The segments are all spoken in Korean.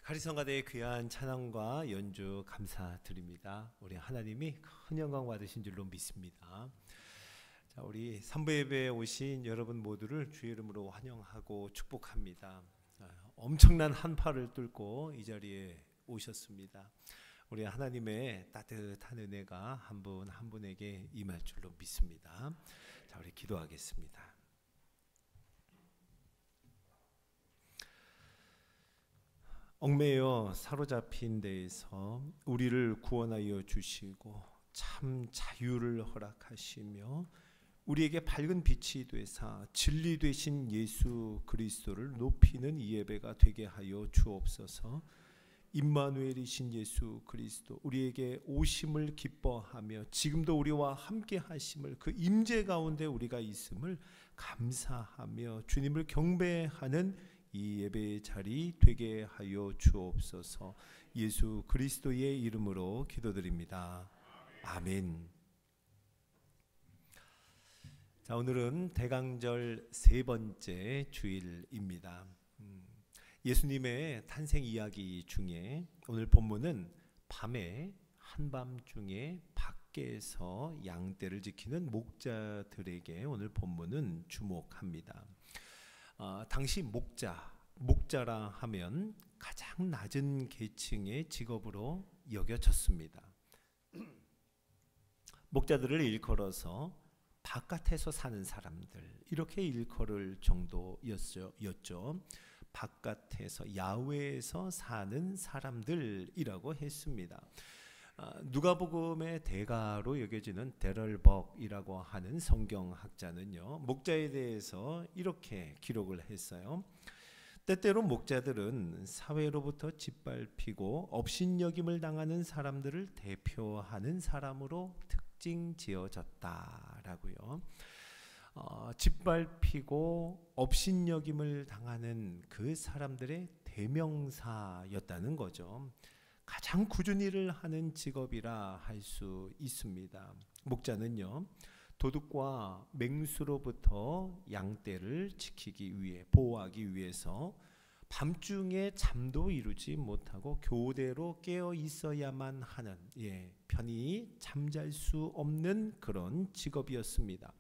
가리성가대의 귀한 찬양과 연주 감사드립니다. 우리 하나님이 큰 영광 받으신 줄로 믿습니다. 자, 우리 삼부 예배에 오신 여러분 모두를 주의 이름으로 환영하고 축복합니다. 엄청난 한파를 뚫고 이 자리에 오셨습니다. 우리 하나님의 따뜻한 은혜가 한 분 한 분에게 임할 줄로 믿습니다. 자, 우리 기도하겠습니다. 얽매여 사로잡힌 데에서 우리를 구원하여 주시고 참 자유를 허락하시며 우리에게 밝은 빛이 되사 진리 되신 예수 그리스도를 높이는 이 예배가 되게 하여 주옵소서. 임마누엘이신 예수 그리스도 우리에게 오심을 기뻐하며 지금도 우리와 함께 하심을 그 임재 가운데 우리가 있음을 감사하며 주님을 경배하는 이 예배의 자리 되게 하여 주옵소서. 예수 그리스도의 이름으로 기도드립니다. 아멘. 자, 오늘은 대강절 세 번째 주일입니다. 예수님의 탄생 이야기 중에 오늘 본문은 밤에 한밤중에 밖에서 양떼를 지키는 목자들에게 오늘 본문은 주목합니다. 당시 목자라 하면 가장 낮은 계층의 직업으로 여겨졌습니다. 목자들을 일컬어서 바깥에서 사는 사람들 이렇게 일컬을 정도였죠. 바깥에서 야외에서 사는 사람들이라고 했습니다. 누가복음의 대가로 여겨지는 데럴벅이라고 하는 성경학자는요, 목자에 대해서 이렇게 기록을 했어요. 때때로 목자들은 사회로부터 짓밟히고 업신여김을 당하는 사람들을 대표하는 사람으로 특징 지어졌다라고요. 짓밟히고 업신여김을 당하는 그 사람들의 대명사였다는 거죠. 가장 꾸준히 일을 하는 직업이라 할 수 있습니다. 목자는요, 도둑과 맹수로부터 양떼를 지키기 위해 보호하기 위해서 밤중에 잠도 이루지 못하고 교대로 깨어 있어야만 하는 편히 잠잘 수 없는 그런 직업이었습니다.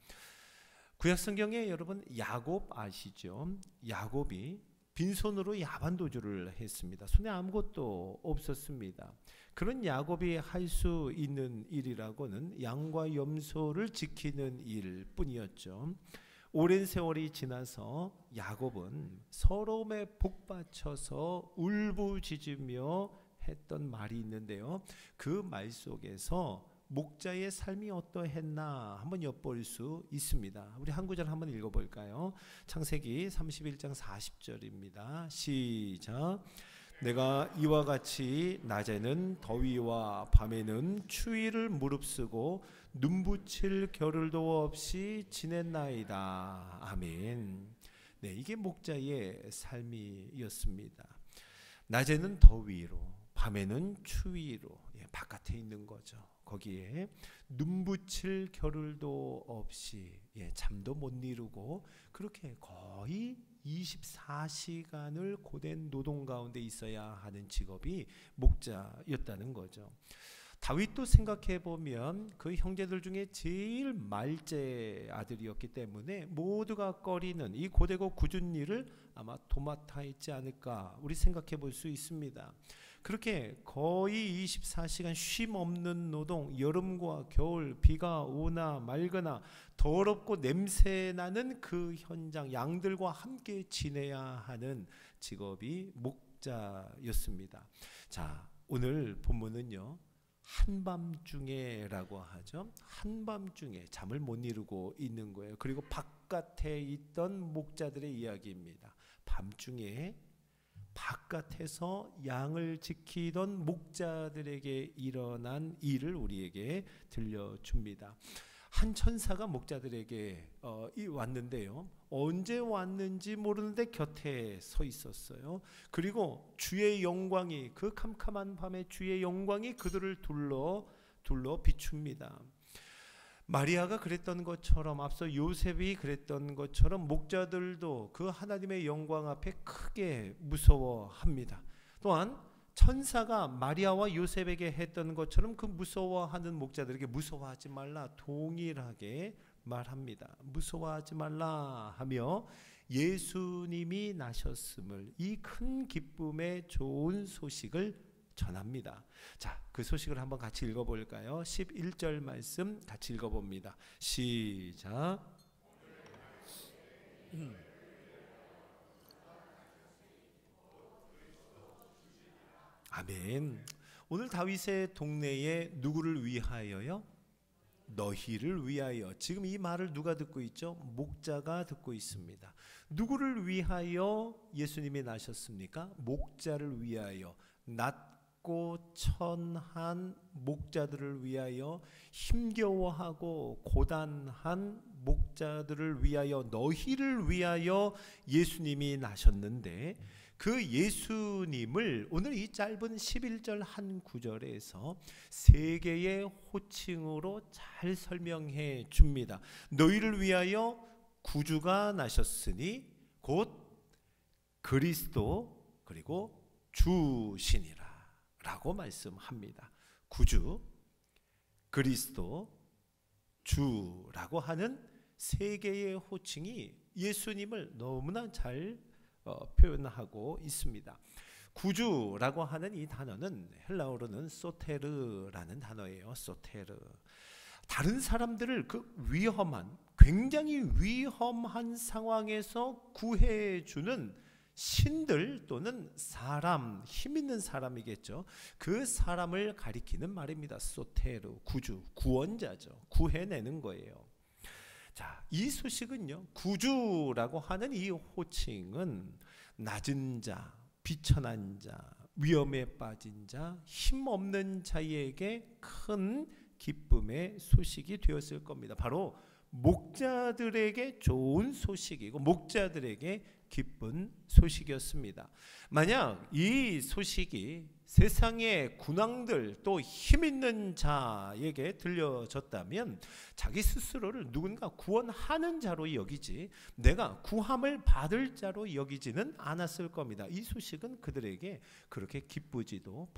구약 성경에 여러분 야곱 아시죠? 야곱이 빈손으로 야반도주를 했습니다. 손에 아무것도 없었습니다. 그런 야곱이 할 수 있는 일이라고는 양과 염소를 지키는 일뿐이었죠. 오랜 세월이 지나서 야곱은 서러움에 복받쳐서 울부짖으며 했던 말이 있는데요. 그 말 속에서 목자의 삶이 어떠했나 한번 엿볼 수 있습니다. 우리 한 구절 한번 읽어볼까요? 창세기 31장 40절입니다. 시작. 내가 이와 같이 낮에는 더위와 밤에는 추위를 무릅쓰고 눈붙일 겨를도 없이 지냈나이다. 아멘. 네, 이게 목자의 삶이었습니다. 낮에는 더위로, 밤에는 추위로 바깥에 있는 거죠. 거기에 눈붙일 겨를도 없이 잠도 못 이루고 그렇게 거의 24시간을 고된 노동 가운데 있어야 하는 직업이 목자였다는 거죠. 다윗도 생각해 보면 그 형제들 중에 제일 말째 아들이었기 때문에 모두가 꺼리는 이 고되고 굳은 일을 아마 도맡아 있지 않을까 우리 생각해 볼 수 있습니다. 그렇게 거의 24시간 쉼 없는 노동, 여름과 겨울, 비가 오나 말거나 더럽고 냄새나는 그 현장, 양들과 함께 지내야 하는 직업이 목자였습니다. 자, 오늘 본문은요, 한밤중에라고 하죠. 한밤중에 잠을 못 이루고 있는 거예요. 그리고 바깥에 있던 목자들의 이야기입니다. 밤중에 바깥에서 양을 지키던 목자들에게 일어난 일을 우리에게 들려줍니다. 한 천사가 목자들에게 왔는데요. 언제 왔는지 모르는데 곁에 서 있었어요. 그리고 주의 영광이 그 캄캄한 밤에 주의 영광이 그들을 둘러 비춥니다. 마리아가 그랬던 것처럼 앞서 요셉이 그랬던 것처럼 목자들도 그 하나님의 영광 앞에 크게 무서워합니다. 또한 천사가 마리아와 요셉에게 했던 것처럼 그 무서워하는 목자들에게 무서워하지 말라 동일하게 말합니다. 무서워하지 말라 하며 예수님이 나셨음을, 이 큰 기쁨의 좋은 소식을 전합니다. 자, 그 소식을 한번 같이 읽어볼까요? 11절 말씀 같이 읽어봅니다. 시작. 아멘. 오늘 다윗의 동네에 누구를 위하여요? 너희를 위하여. 지금 이 말을 누가 듣고 있죠? 목자가 듣고 있습니다. 누구를 위하여 예수님이 나셨습니까? 목자를 위하여. 낮고 천한 목자들을 위하여, 힘겨워하고 고단한 목자들을 위하여, 너희를 위하여 예수님이 나셨는데, 그 예수님을 오늘 이 짧은 11절 한 구절에서 세 개의 호칭으로 잘 설명해 줍니다. 너희를 위하여 구주가 나셨으니 곧 그리스도 그리고 주시니라 라고 말씀합니다. 구주, 그리스도, 주라고 하는 세 개의 호칭이 예수님을 너무나 잘 표현하고 있습니다. 구주라고 하는 이 단어는 헬라어로는 소테르라는 단어예요. 소테르. 다른 사람들을 그 위험한, 굉장히 위험한 상황에서 구해주는 신들 또는 사람, 힘 있는 사람이겠죠. 그 사람을 가리키는 말입니다. 소테르, 구주, 구원자죠. 구해내는 거예요. 자, 이 소식은요, 구주라고 하는 이 호칭은 낮은 자, 비천한 자, 위험에 빠진 자, 힘없는 자에게 큰 기쁨의 소식이 되었을 겁니다. 바로 목자들에게 좋은 소식이고 목자들에게 기쁜 소식이었습니다. 만약 이 소식이 세상의 군왕들 또 힘있는 자에게 들려졌다면 자기 스스로를 누군가 구원하는 자로 여기지 내가 구함을 받을 자로 여기지는 않았을 겁니다. 이 소식은 그들에게 그렇게 기쁘지도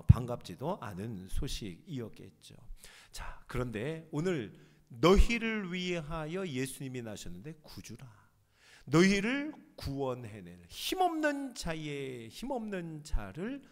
반갑지도 않은 소식이었겠죠. 자, 그런데 오늘 너희를 위하여 예수님이 나셨는데 구주라. 너희를 구원해낼 힘없는 자를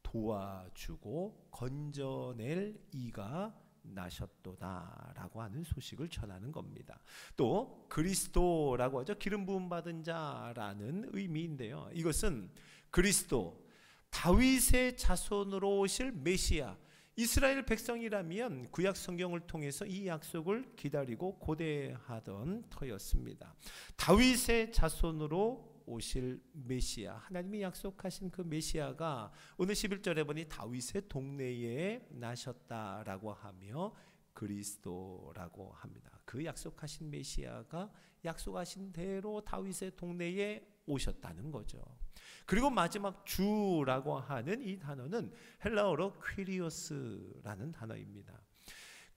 도와주고 건져낼 이가 나셨도다라고 하는 소식을 전하는 겁니다. 또 그리스도라고 하죠. 기름 부음 받은 자라는 의미인데요. 이것은 그리스도, 다윗의 자손으로 오실 메시아, 이스라엘 백성이라면 구약 성경을 통해서 이 약속을 기다리고 고대하던 터였습니다. 다윗의 자손으로 오실 메시아, 하나님이 약속하신 그 메시아가 오늘 11절에 보니 다윗의 동네에 나셨다라고 하며 그리스도라고 합니다. 그 약속하신 메시아가 약속하신 대로 다윗의 동네에 오셨다는 거죠. 그리고 마지막 주라고 하는 이 단어는 헬라어로 퀴리오스라는 단어입니다.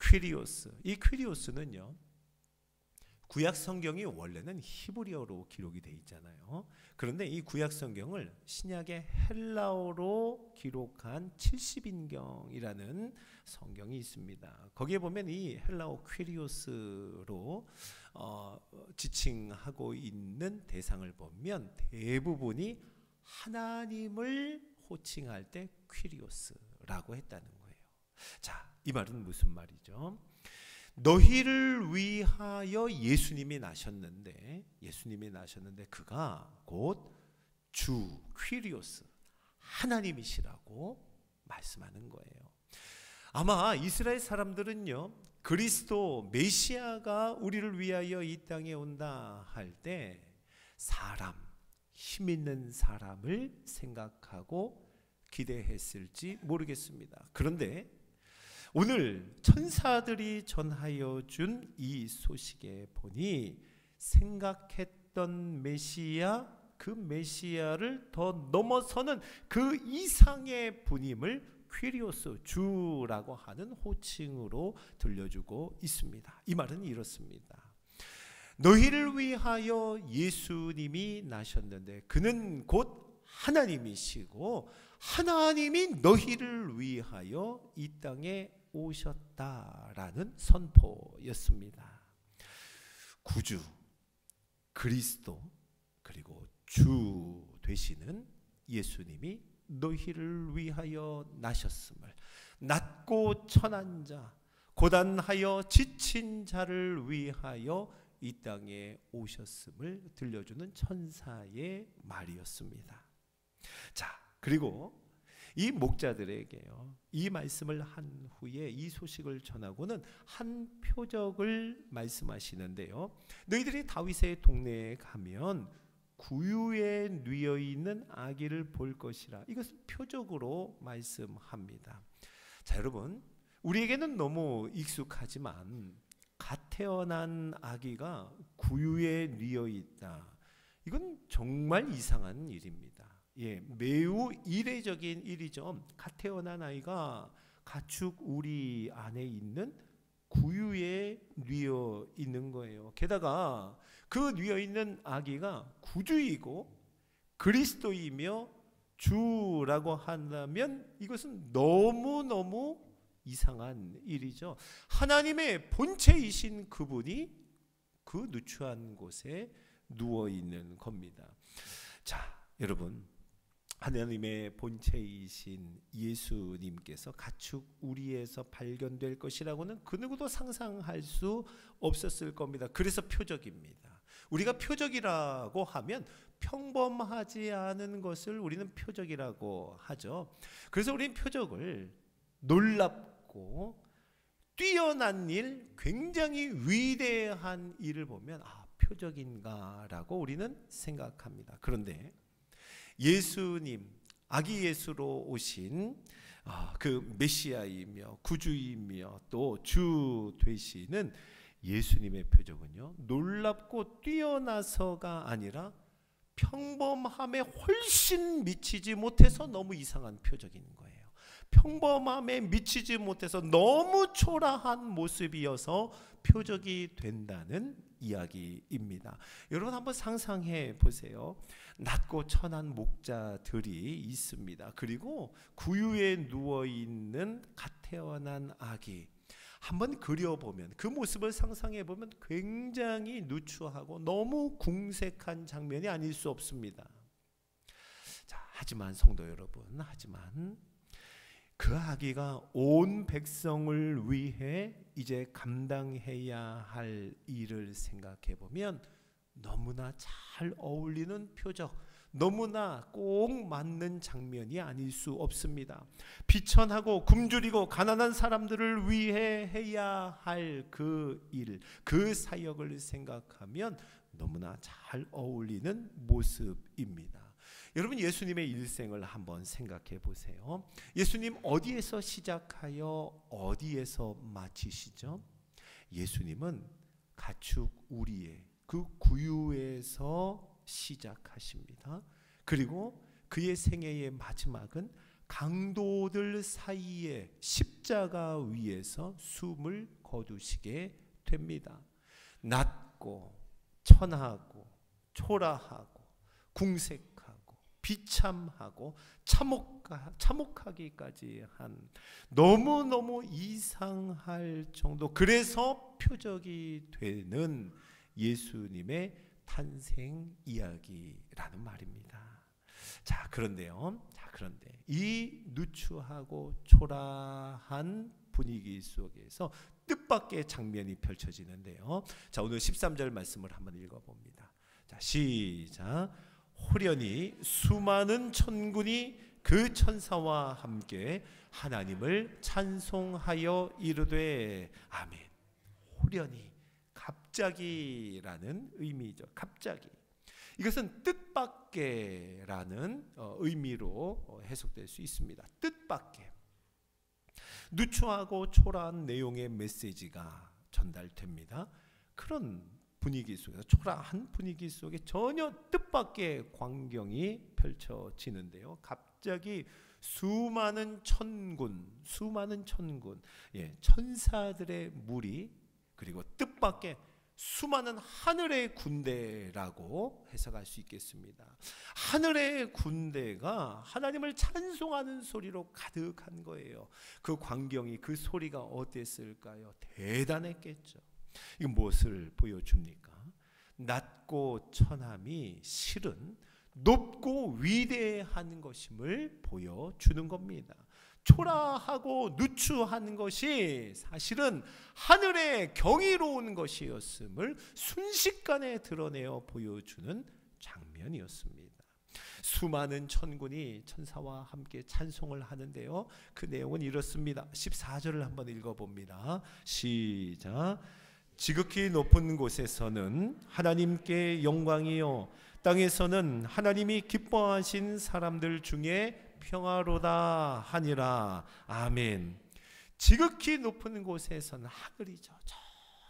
퀴리오스. 이 퀴리오스는요, 구약 성경이 원래는 히브리어로 기록이 되어 있잖아요. 그런데 이 구약 성경을 신약의 헬라어로 기록한 70인경이라는 성경이 있습니다. 거기에 보면 이 헬라어 퀴리오스로 지칭하고 있는 대상을 보면 대부분이 하나님을 호칭할 때 퀴리오스라고 했다는 거예요. 자, 이 말은 무슨 말이죠? 너희를 위하여 예수님이 나셨는데 그가 곧 주, 퀴리오스, 하나님이시라고 말씀하는 거예요. 아마 이스라엘 사람들은요, 그리스도 메시아가 우리를 위하여 이 땅에 온다 할 때 사람, 힘 있는 사람을 생각하고 기대했을지 모르겠습니다. 그런데 오늘 천사들이 전하여 준 이 소식에 보니 생각했던 메시아, 그 메시아를 더 넘어서는 그 이상의 분임을 퀴리오스, 주라고 하는 호칭으로 들려주고 있습니다. 이 말은 이렇습니다. 너희를 위하여 예수님이 나셨는데 그는 곧 하나님이시고 하나님이 너희를 위하여 이 땅에 오셨다라는 선포였습니다. 구주, 그리스도, 그리고 주 되시는 예수님이 너희를 위하여 나셨음을, 낮고 천한 자, 고단하여 지친 자를 위하여 이 땅에 오셨음을 들려주는 천사의 말이었습니다. 자, 그리고 이 목자들에게요, 이 말씀을 한 후에 이 소식을 전하고는 한 표적을 말씀하시는데요. 너희들이 다윗의 동네에 가면 구유에 누워 있는 아기를 볼 것이라. 이것은 표적으로 말씀합니다. 자, 여러분, 우리에게는 너무 익숙하지만 갓 태어난 아기가 구유에 누워 있다. 이건 정말 이상한 일입니다. 예, 매우 이례적인 일이죠. 갓 태어난 아이가 가축 우리 안에 있는 구유에 누워 있는 거예요. 게다가 그 누워 있는 아기가 구주이고 그리스도이며 주라고 한다면 이것은 너무너무 이상한 일이죠. 하나님의 본체이신 그분이 그 누추한 곳에 누워 있는 겁니다. 자, 여러분, 하나님의 본체이신 예수님께서 가축 우리에서 발견될 것이라고는 그 누구도 상상할 수 없었을 겁니다. 그래서 표적입니다. 우리가 표적이라고 하면 평범하지 않은 것을 우리는 표적이라고 하죠. 그래서 우리는 표적을 놀랍고 뛰어난 일, 굉장히 위대한 일을 보면 표적인가라고 우리는 생각합니다. 그런데 예수님, 아기 예수로 오신 그 메시아이며 구주이며 또 주 되시는 예수님의 표적은요, 놀랍고 뛰어나서가 아니라 평범함에 훨씬 미치지 못해서 너무 이상한 표적인 거예요. 평범함에 미치지 못해서 너무 초라한 모습이어서 표적이 된다는 이야기입니다. 여러분 한번 상상해 보세요. 낮고 천한 목자들이 있습니다. 그리고 구유에 누워있는 갓 태어난 아기, 한번 그려보면, 그 모습을 상상해 보면 굉장히 누추하고 너무 궁색한 장면이 아닐 수 없습니다. 자, 하지만 성도 여러분, 그 아기가 온 백성을 위해 이제 감당해야 할 일을 생각해 보면 너무나 잘 어울리는 표적, 너무나 꼭 맞는 장면이 아닐 수 없습니다. 비천하고 굶주리고 가난한 사람들을 위해 해야 할 그 일, 그 사역을 생각하면 너무나 잘 어울리는 모습입니다. 여러분, 예수님의 일생을 한번 생각해 보세요. 예수님 어디에서 시작하여 어디에서 마치시죠? 예수님은 가축 우리의 그 구유에서 시작하십니다. 그리고 그의 생애의 마지막은 강도들 사이에 십자가 위에서 숨을 거두시게 됩니다. 낮고 천하고 초라하고 궁색하고 비참하고 참혹하기까지 한 너무너무 이상할 정도, 그래서 표적이 되는 예수님의 탄생 이야기라는 말입니다. 자, 그런데 이 누추하고 초라한 분위기 속에서 뜻밖의 장면이 펼쳐지는데요. 자, 오늘 13절 말씀을 한번 읽어봅니다. 자, 시작. 호련히 수많은 천군이 그 천사와 함께 하나님을 찬송하여 이르되 아멘. 호련히, 갑자기라는 의미죠. 갑자기. 이것은 뜻밖에라는 의미로 해석될 수 있습니다. 뜻밖에. 누추하고 초라한 내용의 메시지가 전달됩니다. 그런 분위기 속에서, 초라한 분위기 속에 전혀 뜻밖의 광경이 펼쳐지는데요. 갑자기 수많은 천군, 천사들의 무리, 그리고 뜻밖의 수많은 하늘의 군대라고 해석할 수 있겠습니다. 하늘의 군대가 하나님을 찬송하는 소리로 가득한 거예요. 그 광경이, 그 소리가 어땠을까요? 대단했겠죠. 이건 무엇을 보여줍니까? 낮고 천함이 실은 높고 위대한 것임을 보여주는 겁니다. 초라하고 누추한 것이 사실은 하늘의 경이로운 것이었음을 순식간에 드러내어 보여주는 장면이었습니다. 수많은 천군이 천사와 함께 찬송을 하는데요, 그 내용은 이렇습니다. 14절을 한번 읽어봅니다. 시작. 지극히 높은 곳에서는 하나님께 영광이요, 땅에서는 하나님이 기뻐하신 사람들 중에 평화로다 하니라. 아멘. 지극히 높은 곳에서는, 하늘이죠, 저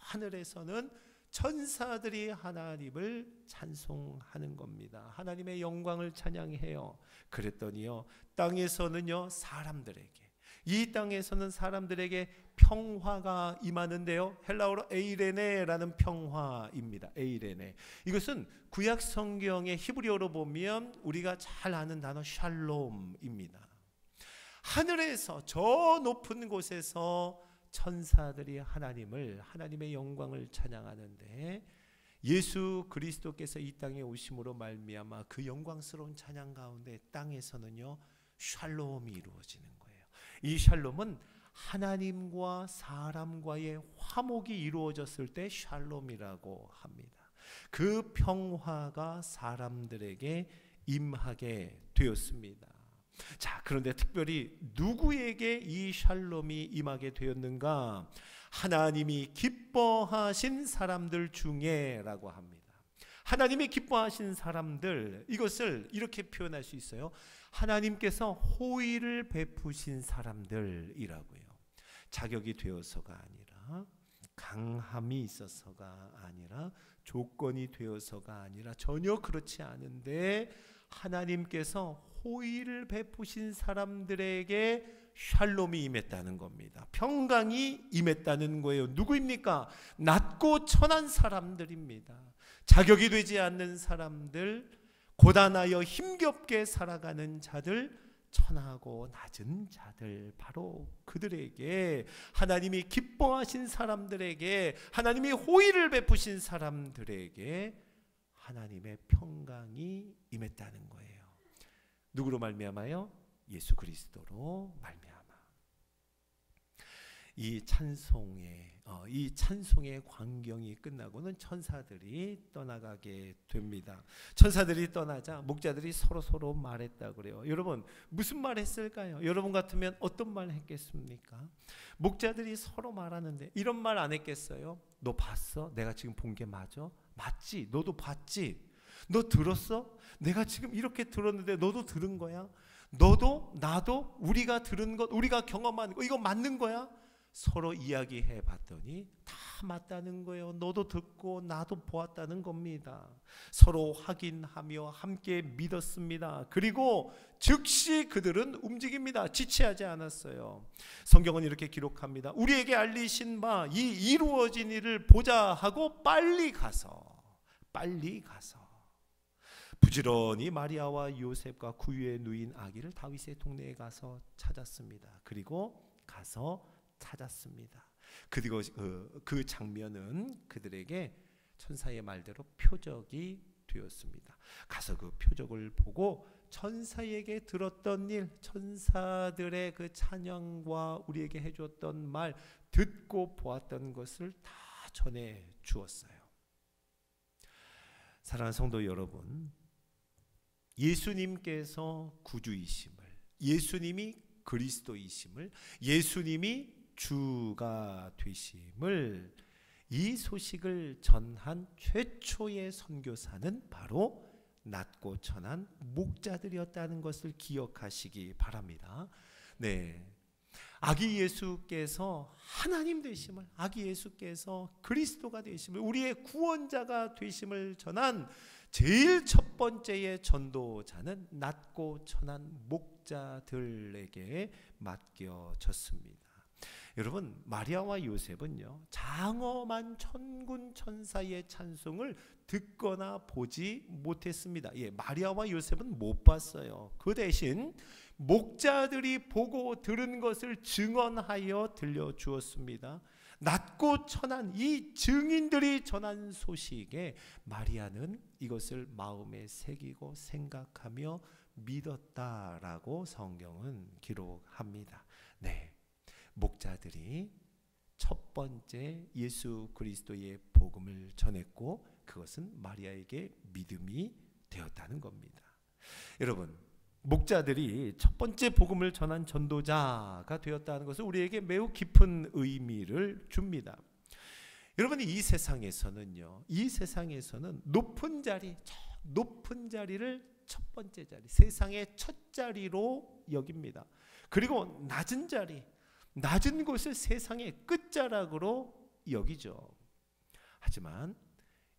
하늘에서는 천사들이 하나님을 찬송하는 겁니다. 하나님의 영광을 찬양해요. 그랬더니요, 땅에서는요, 사람들에게, 이 땅에서는 사람들에게 평화가 임하는데요, 헬라어로 에이레네라는 평화입니다. 에이레네. 이것은 구약 성경의 히브리어로 보면 우리가 잘 아는 단어 샬롬입니다. 하늘에서, 저 높은 곳에서 천사들이 하나님의 영광을 찬양하는데, 예수 그리스도께서 이 땅에 오심으로 말미암아 그 영광스러운 찬양 가운데 땅에서는요, 샬롬이 이루어지는 거예요. 이 샬롬은 하나님과 사람과의 화목이 이루어졌을 때 샬롬이라고 합니다. 그 평화가 사람들에게 임하게 되었습니다. 자, 그런데 특별히 누구에게 이 샬롬이 임하게 되었는가? 하나님이 기뻐하신 사람들 중에라고 합니다. 하나님이 기뻐하신 사람들, 이것을 이렇게 표현할 수 있어요. 하나님께서 호의를 베푸신 사람들이라고요. 자격이 되어서가 아니라, 강함이 있어서가 아니라, 조건이 되어서가 아니라, 전혀 그렇지 않은데 하나님께서 호의를 베푸신 사람들에게 샬롬이 임했다는 겁니다. 평강이 임했다는 거예요. 누구입니까? 낮고 천한 사람들입니다. 자격이 되지 않는 사람들, 고단하여 힘겹게 살아가는 자들, 천하고 낮은 자들, 바로 그들에게, 하나님이 기뻐하신 사람들에게, 하나님이 호의를 베푸신 사람들에게 하나님의 평강이 임했다는 거예요. 누구로 말미암아요? 예수 그리스도로 말미암아. 이 찬송의 광경이 끝나고는 천사들이 떠나가게 됩니다. 천사들이 떠나자 목자들이 서로 말했다 그래요. 여러분, 무슨 말 했을까요? 여러분 같으면 어떤 말 했겠습니까? 목자들이 서로 말하는데 이런 말 안 했겠어요? 너 봤어? 내가 지금 본 게 맞아? 맞지? 너도 봤지? 너 들었어? 내가 지금 이렇게 들었는데 너도 들은 거야? 너도 나도 우리가 들은 것, 우리가 경험한 것, 이거 맞는 거야? 서로 이야기해 봤더니 다 맞다는 거예요. 너도 듣고 나도 보았다는 겁니다. 서로 확인하며 함께 믿었습니다. 그리고 즉시 그들은 움직입니다. 지체하지 않았어요. 성경은 이렇게 기록합니다. 우리에게 알리신 바 이 이루어진 일을 보자 하고 빨리 가서 부지런히 마리아와 요셉과 구유에 누인 아기를 다윗의 동네에 가서 찾았습니다. 그리고 가서 찾았습니다. 그리고 그 장면은 그들에게 천사의 말대로 표적이 되었습니다. 가서 그 표적을 보고 천사에게 들었던 일, 천사들의 그 찬양과 우리에게 해줬던 말, 듣고 보았던 것을 다 전해 주었어요. 사랑하는 성도 여러분, 예수님께서 구주이심을, 예수님이 그리스도이심을, 예수님이 주가 되심을, 이 소식을 전한 최초의 선교사는 바로 낮고 천한 목자들이었다는 것을 기억하시기 바랍니다. 네, 아기 예수께서 하나님 되심을, 아기 예수께서 그리스도가 되심을, 우리의 구원자가 되심을 전한 제일 첫 번째의 전도자는 낮고 천한 목자들에게 맡겨졌습니다. 여러분, 마리아와 요셉은요, 장엄한 천군 천사의 찬송을 듣거나 보지 못했습니다. 마리아와 요셉은 못 봤어요. 그 대신 목자들이 보고 들은 것을 증언하여 들려주었습니다. 낮고 천한 이 증인들이 전한 소식에 마리아는 이것을 마음에 새기고 생각하며 믿었다라고 성경은 기록합니다. 목자들이 첫 번째 예수 그리스도의 복음을 전했고 그것은 마리아에게 믿음이 되었다는 겁니다. 여러분, 목자들이 첫 번째 복음을 전한 전도자가 되었다는 것은 우리에게 매우 깊은 의미를 줍니다. 여러분, 이 세상에서는 높은 자리를 첫 번째 자리, 세상의 첫 자리로 여깁니다. 그리고 낮은 곳을 세상의 끝자락으로 여기죠. 하지만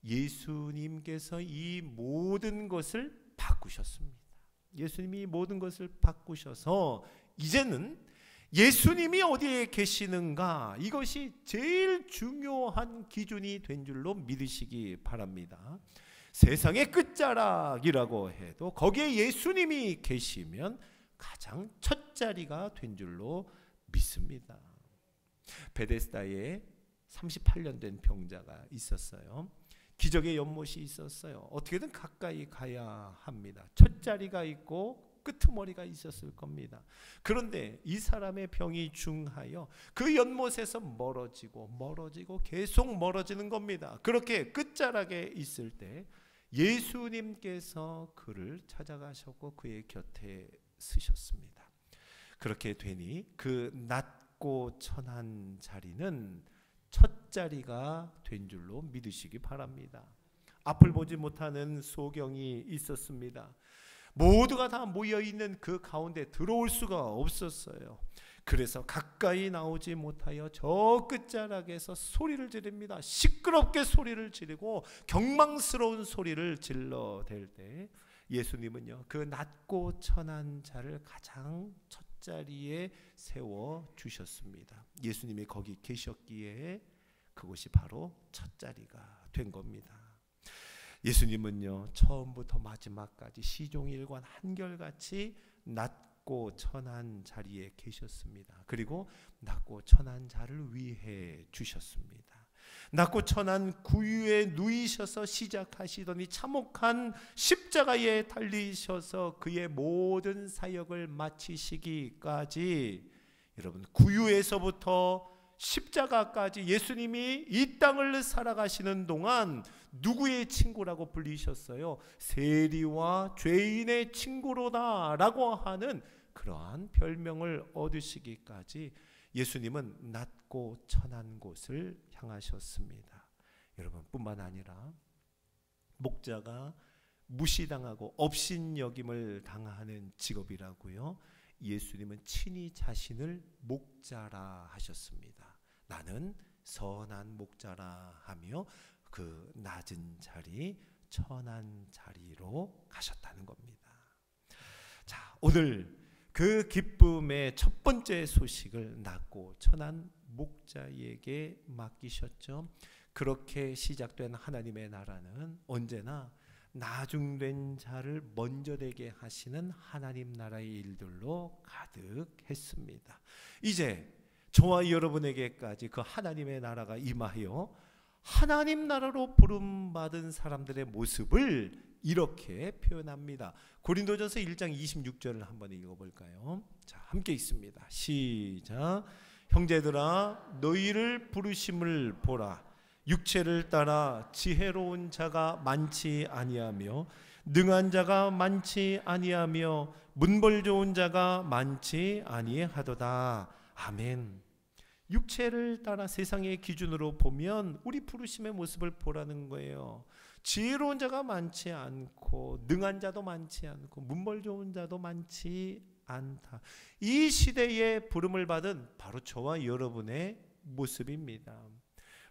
예수님께서 이 모든 것을 바꾸셨습니다. 예수님이 모든 것을 바꾸셔서 이제는 예수님이 어디에 계시는가, 이것이 제일 중요한 기준이 된 줄로 믿으시기 바랍니다. 세상의 끝자락이라고 해도 거기에 예수님이 계시면 가장 첫 자리가 된 줄로 믿습니다. 베데스다에 38년 된 병자가 있었어요. 기적의 연못이 있었어요. 어떻게든 가까이 가야 합니다. 첫 자리가 있고 끄트머리가 있었을 겁니다. 그런데 이 사람의 병이 중하여 그 연못에서 멀어지고 계속 멀어지는 겁니다. 그렇게 끝자락에 있을 때 예수님께서 그를 찾아가셨고 그의 곁에 서셨습니다. 그렇게 되니 그 낮고 천한 자리는 첫 자리가 된 줄로 믿으시기 바랍니다. 앞을 보지 못하는 소경이 있었습니다. 모두가 다 모여있는 그 가운데 들어올 수가 없었어요. 그래서 가까이 나오지 못하여 저 끝자락에서 소리를 지릅니다. 시끄럽게 소리를 지르고 경망스러운 소리를 질러댈 때 예수님은요, 그 낮고 천한 자를 가장 첫 자리에 세워 주셨습니다. 예수님이 거기 계셨기에 그곳이 바로 첫 자리가 된 겁니다. 예수님은요, 처음부터 마지막까지 시종일관 한결같이 낮고 천한 자리에 계셨습니다. 그리고 낮고 천한 자를 위해 주셨습니다. 낮고 천한 구유에 누이셔서 시작하시더니 참혹한 십자가에 달리셔서 그의 모든 사역을 마치시기까지, 여러분, 구유에서부터 십자가까지 예수님이 이 땅을 살아가시는 동안 누구의 친구라고 불리셨어요? 세리와 죄인의 친구로다 라고 하는 그러한 별명을 얻으시기까지 예수님은 낮고 천한 곳을 향하셨습니다. 여러분, 뿐만 아니라 목자가 무시당하고 업신여김을 당하는 직업이라고요, 예수님은 친히 자신을 목자라 하셨습니다. 나는 선한 목자라 하며 그 낮은 자리, 천한 자리로 가셨다는 겁니다. 자, 오늘 그 기쁨의 첫 번째 소식을 낮고 천한 목자에게 맡기셨죠. 그렇게 시작된 하나님의 나라는 언제나 나중된 자를 먼저 되게 하시는 하나님 나라의 일들로 가득했습니다. 이제 저와 여러분에게까지 그 하나님의 나라가 임하여 하나님 나라로 부름받은 사람들의 모습을 이렇게 표현합니다. 고린도전서 1장 26절을 한번 읽어볼까요? 자, 함께 있습니다. 시작. 형제들아, 너희를 부르심을 보라. 육체를 따라 지혜로운 자가 많지 아니하며 능한 자가 많지 아니하며 문벌 좋은 자가 많지 아니하도다. 아멘. 육체를 따라 세상의 기준으로 보면 우리 부르심의 모습을 보라는 거예요. 지혜로운 자가 많지 않고 능한 자도 많지 않고 문벌 좋은 자도 많지 않다. 이 시대에 부름을 받은 바로 저와 여러분의 모습입니다.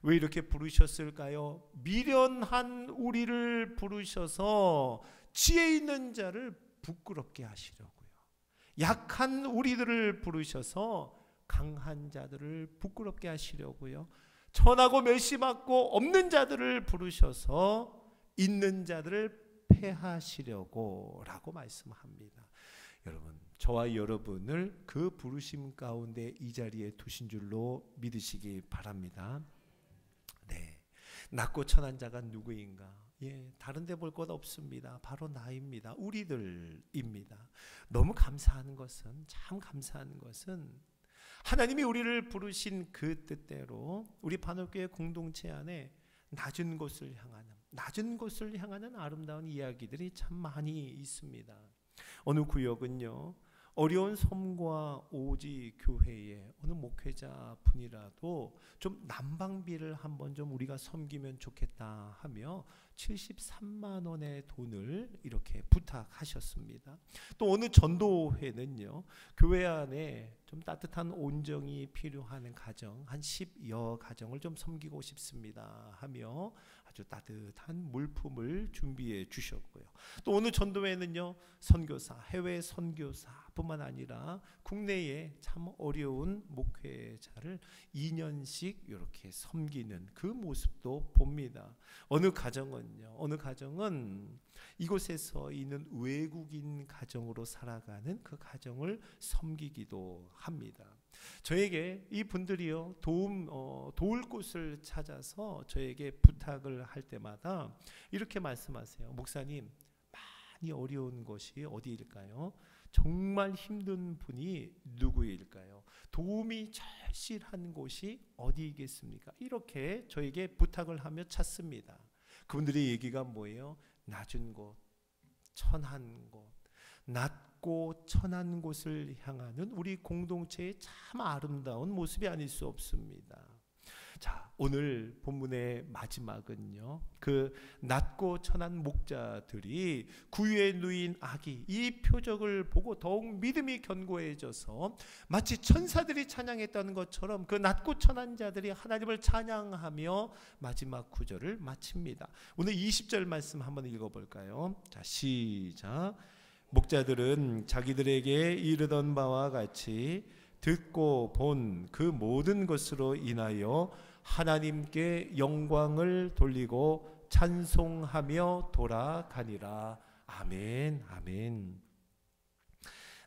왜 이렇게 부르셨을까요? 미련한 우리를 부르셔서 지혜 있는 자를 부끄럽게 하시려고요. 약한 우리들을 부르셔서 강한 자들을 부끄럽게 하시려고요. 천하고 멸시받고 없는 자들을 부르셔서 있는 자들을 패하시려고 라고 말씀합니다. 여러분, 저와 여러분을 그 부르심 가운데 이 자리에 두신 줄로 믿으시기 바랍니다. 네, 낮고 천한 자가 누구인가? 다른 데 볼 것 없습니다. 바로 나입니다. 우리들입니다. 너무 감사한 것은, 참 감사한 것은 하나님이 우리를 부르신 그 뜻대로 우리 반옥교회 공동체 안에 낮은 곳을 향하는 아름다운 이야기들이 참 많이 있습니다. 어느 구역은요, 어려운 섬과 오지 교회에 어느 목회자 분이라도 좀 난방비를 한번 좀 우리가 섬기면 좋겠다 하며 73만 원의 돈을 이렇게 부탁하셨습니다. 또 어느 전도회는요, 교회 안에 좀 따뜻한 온정이 필요한 가정 한 10여 가정을 좀 섬기고 싶습니다 하며 아주 따뜻한 물품을 준비해 주셨고요. 또 어느 전도회는요, 선교사, 해외 선교사뿐만 아니라 국내에 참 어려운 목회자를 2년씩 이렇게 섬기는 그 모습도 봅니다. 어느 가정은 이곳에서 있는 외국인 가정으로 살아가는 그 가정을 섬기기도 합니다. 저에게 이 분들이요, 도울 곳을 찾아서 저에게 부탁을 할 때마다 이렇게 말씀하세요. 목사님, 많이 어려운 것이 어디일까요? 정말 힘든 분이 누구일까요? 도움이 절실한 곳이 어디이겠습니까? 이렇게 저에게 부탁을 하며 찾습니다. 그분들의 얘기가 뭐예요? 낮은 곳, 천한 곳, 낮고 천한 곳을 향하는 우리 공동체의 참 아름다운 모습이 아닐 수 없습니다. 자, 오늘 본문의 마지막은요, 그 낮고 천한 목자들이 구유에 누인 아기, 이 표적을 보고 더욱 믿음이 견고해져서 마치 천사들이 찬양했다는 것처럼 그 낮고 천한 자들이 하나님을 찬양하며 마지막 구절을 마칩니다. 오늘 20절 말씀 한번 읽어볼까요? 자, 시작. 목자들은 자기들에게 이르던 바와 같이 듣고 본 그 모든 것으로 인하여 하나님께 영광을 돌리고 찬송하며 돌아가니라. 아멘, 아멘.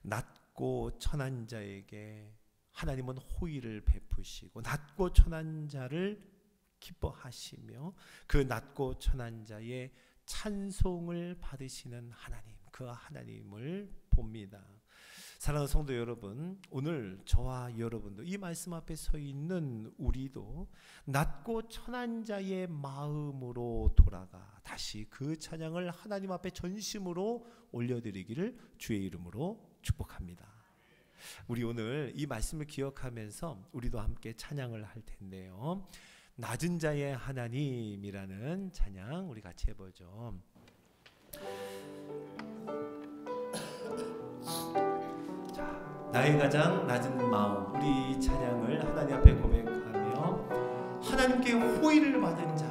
낮고 천한 자에게 하나님은 호의를 베푸시고 낮고 천한 자를 기뻐하시며 그 낮고 천한 자의 찬송을 받으시는 하나님, 그 하나님을 봅니다. 사랑하는 성도 여러분, 오늘 저와 여러분도 이 말씀 앞에 서 있는 우리도 낮고 천한 자의 마음으로 돌아가 다시 그 찬양을 하나님 앞에 전심으로 올려드리기를 주의 이름으로 축복합니다. 우리 오늘 이 말씀을 기억하면서 우리도 함께 찬양을 할 텐데요, 낮은 자의 하나님이라는 찬양 우리 같이 해보죠. 나의 가장 낮은 마음, 우리 찬양을 하나님 앞에 고백하며 하나님께 호의를 받은 자,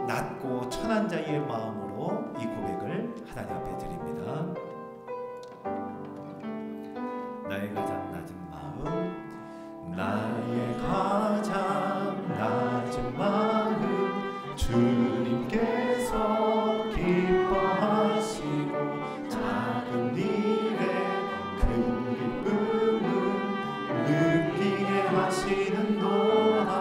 낮고 천한 자의 마음으로 이 고백을 하나님 앞에 드립니다. 나의 가장 낮은 마음, 나의 가장 낮은 마음, 주님께서 기뻐하시고 작은 일에 느끼게 하시는도다.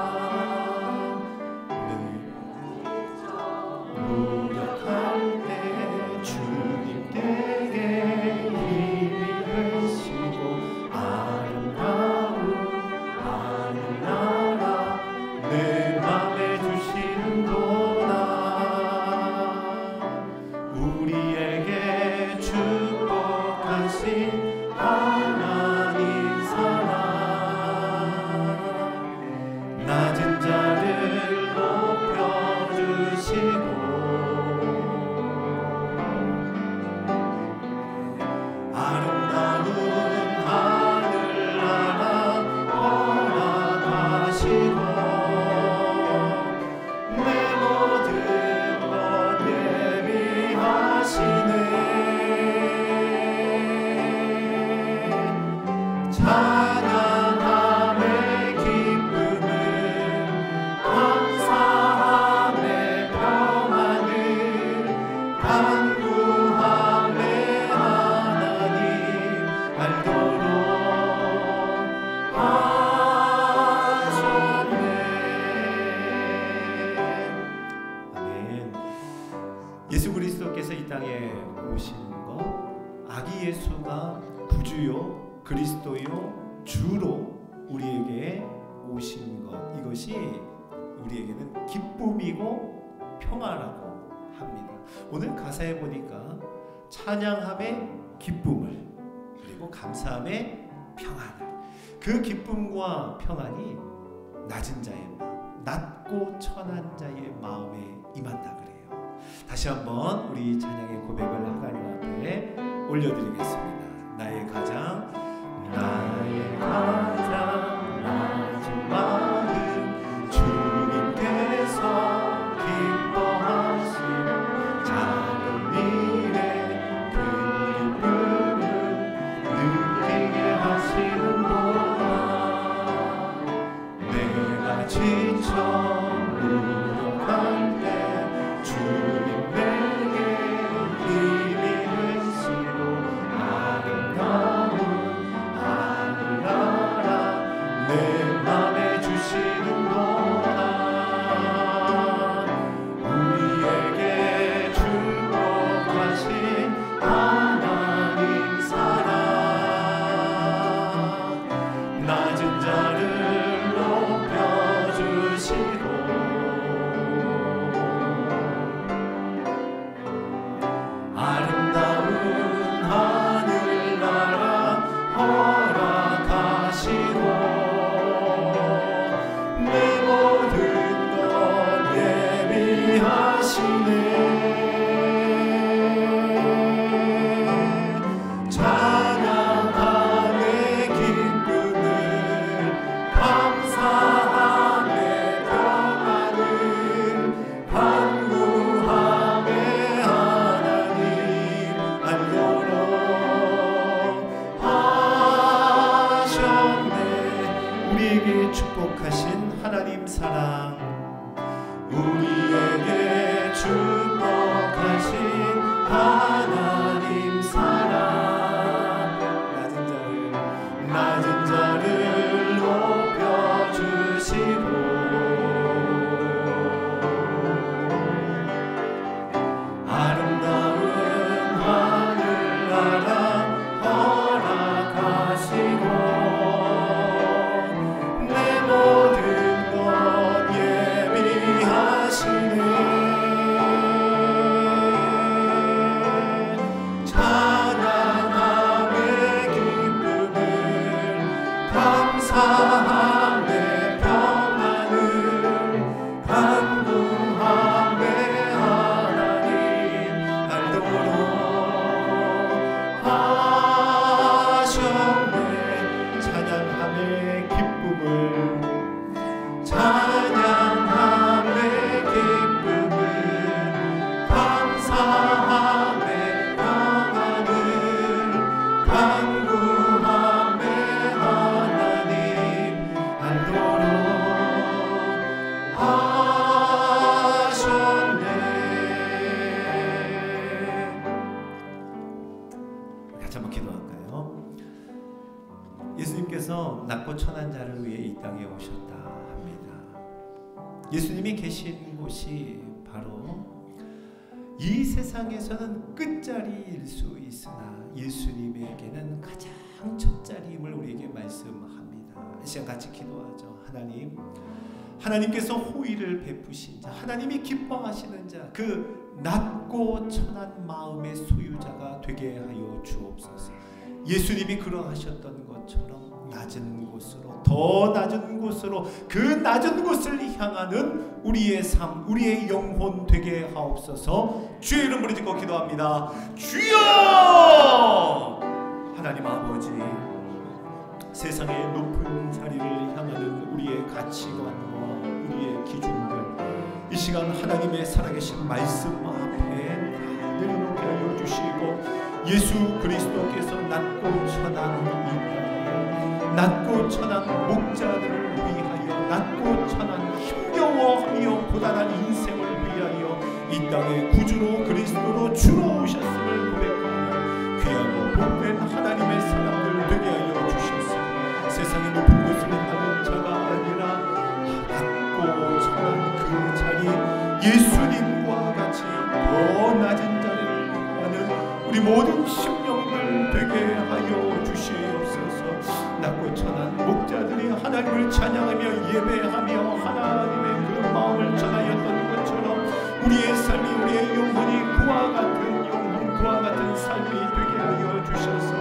무력할 때 주님께 힘이 되시고 아름다운 하늘나라 내 맘에 주시는도다. 우리에게 축복하신 하나님 사랑, 낮은 자를 높여주시고 아름다운 하늘나라 허락하시고 내 모든 것 예비하시네. 그가 구주요 그리스도요 주로 우리에게 오신 것, 이것이 우리에게는 기쁨이고 평안하고 합니다. 오늘 가사에 보니까 찬양함의 기쁨을, 그리고 감사함의 평안을, 그 기쁨과 평안이 낮은 자의 마음, 낮고 천한 자의 마음에 임한다 그래요. 다시 한번 우리 찬양의 고백을 하나님 앞에 올려드리겠습니다. 나의 가장 낮은 마음 주님께서 기뻐하시고 작은 일에 큰 기쁨을 느끼게 하시는구나. 내가 지쳐 무력할 때 주님 내게 힘이 되시고 아름다운 하늘나라 내 맘에 주시는구나. 우리에게 축복하신 하나님 사랑, 낮은 자를 높여주시고 아름다운 하늘나라 허락하시고 내 모든 것 예비하시네. 찬양함의 기쁨을 감사함의 평안을 간구함의 하나님 알도록 하셨네. 우리에게 축복하신 하나님 사랑, 우리에게 축복하신 하나님 사랑, 낮은 자를 높여주시고 아름다운 하늘나라 허락하시고 내 모든 것 예비하시네. 찬양함의 기쁨을 감사함의 평안을 간구함의 하나님 알도록 하셨네. 찬양함의 기쁨을, 찬양함의 기쁨을 감사함의 평안을 간구함의 하나님 알도록 하셨네. 같이 한번 기도할까요? 예수님께서 낮고 천한 자를 위해 이 땅에 오셨다 합니다. 예수님이 계신 곳이 바로 이 세상에서는 끝자리일 수 있으나 예수님에게는 가장 첫자리임을 우리에게 말씀합니다. 이 시간 같이 기도하죠. 하나님께서 호의를 베푸신 자, 하나님이 기뻐하시는 자, 그 낮고 천한 마음의 소유자가 되게 하여 주옵소서. 예수님이 그러하셨던 것처럼 낮은 곳으로, 더 낮은 곳으로, 그 낮은 곳을 향하는 우리의 삶, 우리의 영혼 되게 하옵소서. 주의 이름으로 짓고 기도합니다. 주여! 하나님 아버지, 세상의 높은 자리를 향하는 우리의 가치관과 우리의 기준들, 이 시간 하나님의 살아계신 말씀 앞에 내려놓게 하여 주시고, 예수 그리스도께서 낮고 천한 이 땅에, 낮고 천한 목자들을 위하여, 낮고 천한 힘겨워하며 고단한 인생을 위하여 이 땅에 구주로 그리스도로 주로 오셨음을 고백하며 귀하고 복된 하나님의 사람들 되게 하여 주셨습니다. 세상의 높은 곳을 향하는 자가 아니라 낮고 천한 그 자리, 예수님과 같이 더 낮은 자리를 향하는 우리 모든 심령들 되게 하여 찬양하며 예배하며 하나님의 그 마음을 전하였던 것처럼 우리의 삶이, 우리의 영혼이 그와 같은 영혼, 그와 같은 삶이 되게 하여 주셔서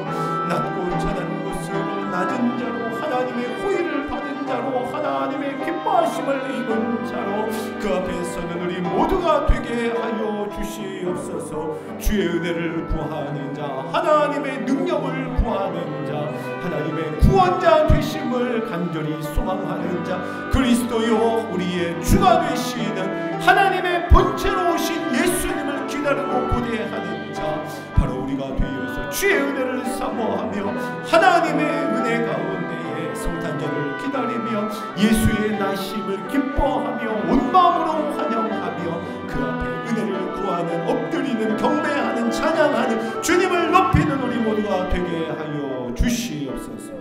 낮고 천한 곳으로 낮은 자로 하나님의 호의를 받은 자로 하나님의 기뻐하심을 입은 자로 그 앞에 서는 우리 모두가 되게 하여 주시옵소서. 주의 은혜를 구하는 자, 하나님의 능력을 구하는 자, 하나님의 구원자 되심을 간절히 소망하는 자, 그리스도요 우리의 주가 되시는 하나님의 본체로 오신 예수님을 기다리고 고대하는 자, 바로 우리가 되어서 주의 은혜를 사모하며 하나님의 은혜 가운데에 성탄절을 기다리며 예수의 나심을 기뻐하며 온 마음으로 환영하며 그 앞에 은혜를 구하는, 엎드리는, 경배하는, 찬양하는, 주님을 높이는 우리 모두가 되게 하여 주시옵소서.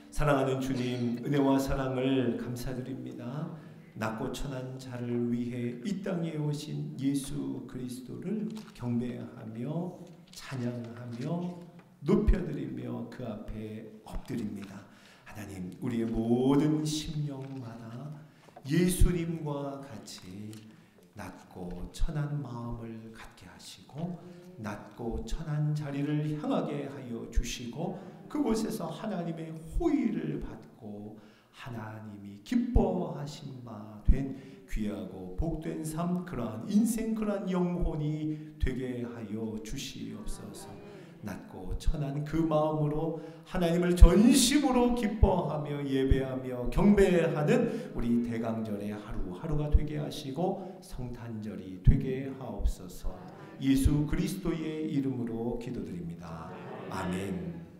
사랑하는 주님, 은혜와 사랑을 감사드립니다. 낮고 천한 자를 위해 이 땅에 오신 예수 그리스도를 경배하며 찬양하며 높여드리며 그 앞에 엎드립니다. 하나님, 우리의 모든 심령마다 예수님과 같이 낮고 천한 마음을 갖게 하시고 낮고 천한 자리를 향하게 하여 주시고 그곳에서 하나님의 호의를 받고 하나님이 기뻐하신 바 된 귀하고 복된 삶, 그러한 인생, 그러한 영혼이 되게 하여 주시옵소서. 낮고 천한 그 마음으로 하나님을 전심으로 기뻐하며 예배하며 경배하는 우리 대강절의 하루하루가 되게 하시고 성탄절이 되게 하옵소서. 예수 그리스도의 이름으로 기도드립니다. 아멘.